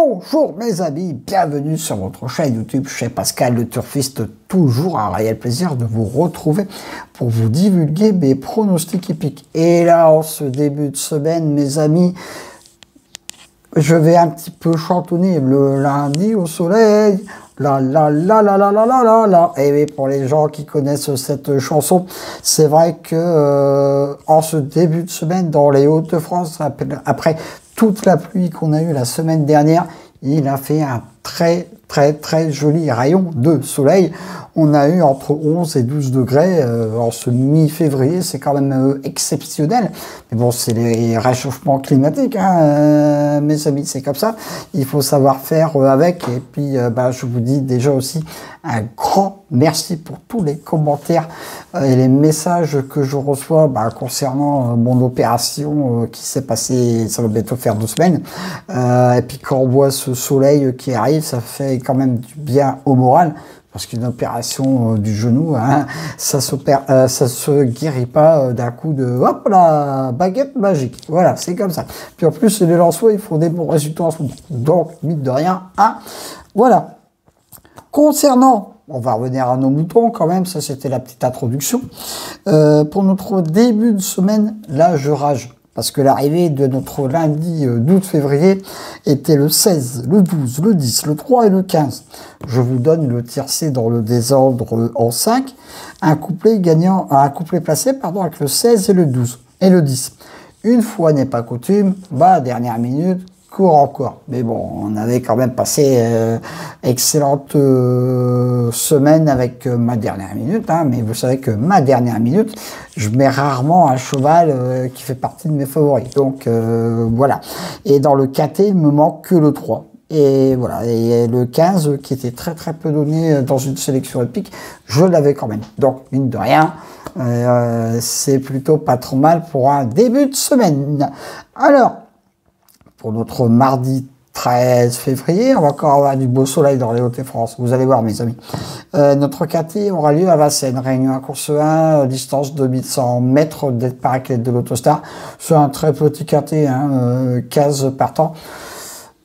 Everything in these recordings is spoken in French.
Bonjour mes amis, bienvenue sur votre chaîne YouTube chez Pascal le Turfiste. Toujours un réel plaisir de vous retrouver pour vous divulguer mes pronostics épiques. Et là, en ce début de semaine, mes amis, je vais un petit peu chantonner le lundi au soleil. La la la la la la la la la. Et oui, pour les gens qui connaissent cette chanson, c'est vrai que en ce début de semaine, dans les Hauts-de-France, après toute la pluie qu'on a eue la semaine dernière, il a fait un très joli rayon de soleil. On a eu entre 11 et 12 degrés en ce mi-février, c'est quand même exceptionnel. Mais bon, c'est les réchauffements climatiques, hein, mes amis, c'est comme ça. Il faut savoir faire avec. Et puis, je vous dis déjà aussi un grand merci pour tous les commentaires et les messages que je reçois concernant mon opération qui s'est passée, ça va bientôt faire 2 semaines. Et puis quand on voit ce soleil qui arrive, ça fait quand même du bien au moral. Parce qu'une opération du genou, hein, ça se guérit pas d'un coup de hop là, baguette magique. Voilà, c'est comme ça. Puis en plus, les Lensois, ils font des bons résultats en ce moment. Donc, mine de rien, hein, voilà. Concernant, on va revenir à nos moutons quand même, ça c'était la petite introduction. Pour notre début de semaine, là je rage. Parce que l'arrivée de notre lundi 12 février était le 16, le 12, le 10, le 3 et le 15. Je vous donne le tiercé dans le désordre en 5. Un couplet placé, avec le 16 et le 12 et le 10. Une fois n'est pas coutume, dernière minute, court encore. Mais bon, on avait quand même passé excellente semaine avec ma dernière minute. Hein, mais vous savez que ma dernière minute, je mets rarement un cheval qui fait partie de mes favoris. Donc voilà. Et dans le quintet, il me manque que le 3. Et voilà. Et le 15, qui était très peu donné dans une sélection épique, je l'avais quand même. Donc, mine de rien, c'est plutôt pas trop mal pour un début de semaine. Alors, pour notre mardi 13 février, on va encore avoir du beau soleil dans les Hauts-de-France. Vous allez voir, mes amis. Notre quintet aura lieu à Vincennes. Réunion à course 1, distance 2100 mètres d'être paraclète de l'Autostar. C'est un très petit quintet, 15 partants.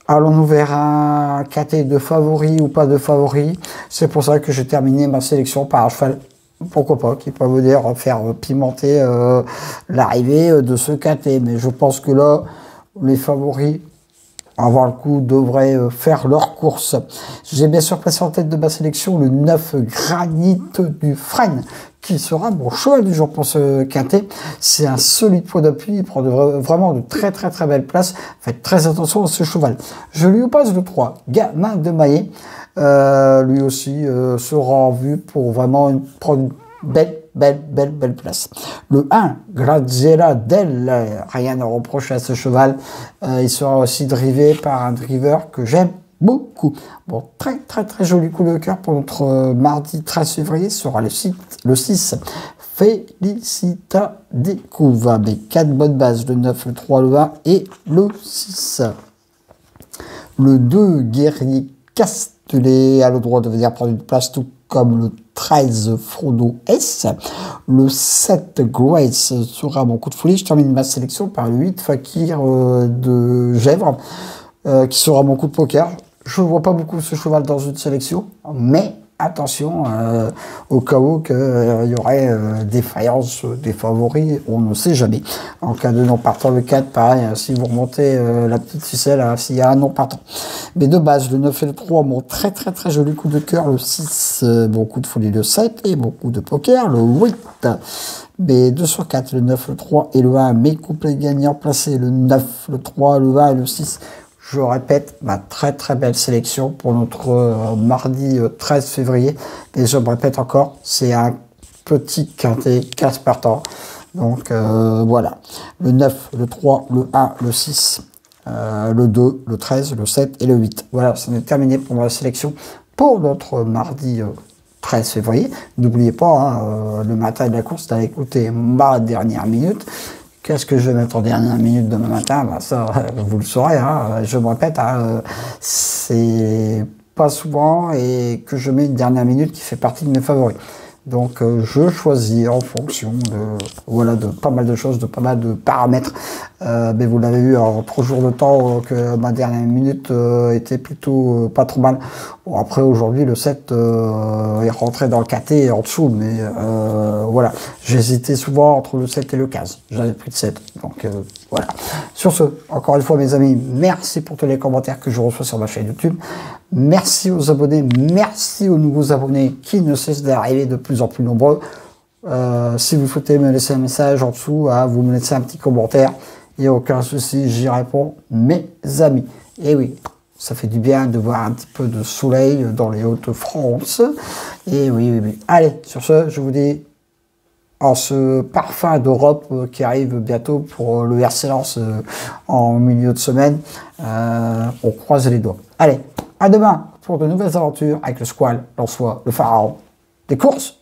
Allons-nous vers un quintet de favoris ou pas de favoris? C'est pour ça que j'ai terminé ma sélection par un cheval. Pourquoi pas, qui peut vous dire faire pimenter l'arrivée de ce quintet. Mais je pense que là, les favoris, avoir le coup, devraient faire leur course. J'ai bien sûr placé en tête de ma sélection le 9 Granit du Frêne, qui sera mon cheval du jour pour ce quintet. C'est un solide point d'appui, il prend vraiment de très belles places. Faites très attention à ce cheval. Je lui oppose le 3, Gamin de Maillet. Lui aussi sera en vue pour vraiment prendre une belle place. Le 1, Graziella Del, rien à reprocher à ce cheval. Il sera aussi drivé par un driver que j'aime beaucoup. Bon, très joli coup de cœur pour notre mardi 13 février sera le 6. Félicita Découvre avec 4 bonnes bases, le 9, le 3, le 1 et le 6. Le 2, Guerrier Castellet a le droit de venir prendre une place tout comme le 13 Frodo S. Le 7 Grace sera mon coup de folie. Je termine ma sélection par le 8 Fakir de Gèvres qui sera mon coup de poker. Je ne vois pas beaucoup ce cheval dans une sélection, mais attention au cas où qu'il y aurait défaillance des favoris, on ne sait jamais. En cas de non partant, le 4, pareil, si vous remontez la petite ficelle, s'il y a un non partant. Mais de base, le 9 et le 3, mon très joli coup de cœur, le 6, mon coup de folie, le 7, et mon coup de poker, le 8. Mais 2 sur 4, le 9, le 3 et le 1, mes couplets gagnants placés, le 9, le 3, le 1 et le 6. Je répète, ma très belle sélection pour notre mardi 13 février. Et je me répète encore, c'est un petit quintet 15 partants. Donc voilà, le 9, le 3, le 1, le 6, le 2, le 13, le 7 et le 8. Voilà, ça est terminé pour ma sélection pour notre mardi 13 février. N'oubliez pas, le matin de la course, d'aller écouter ma dernière minute. Qu'est-ce que je vais mettre en dernière minute demain matin? Ça, vous le saurez. Je me répète, c'est pas souvent et que je mets une dernière minute qui fait partie de mes favoris. Donc je choisis en fonction de, voilà, de pas mal de choses, de pas mal de paramètres. Mais vous l'avez vu en 3 jours de temps que ma dernière minute était plutôt pas trop mal. Bon, après aujourd'hui le 7 est rentré dans le KT et en dessous, mais voilà, j'hésitais souvent entre le 7 et le 15. J'avais pris le 7. Donc voilà. Sur ce, encore une fois mes amis, merci pour tous les commentaires que je reçois sur ma chaîne YouTube. Merci aux abonnés, merci aux nouveaux abonnés qui ne cessent d'arriver de plus en plus nombreux. Si vous souhaitez me laisser un message en dessous, vous me laissez un petit commentaire. Il n'y a aucun souci, j'y réponds, mes amis. Et oui, ça fait du bien de voir un petit peu de soleil dans les Hauts-de-France. Et oui, oui, oui. Allez, sur ce, je vous dis, en ce parfum d'Europe qui arrive bientôt pour le RC Lens en milieu de semaine, on croise les doigts. Allez, à demain pour de nouvelles aventures avec le Squall, Lensois, le pharaon des courses.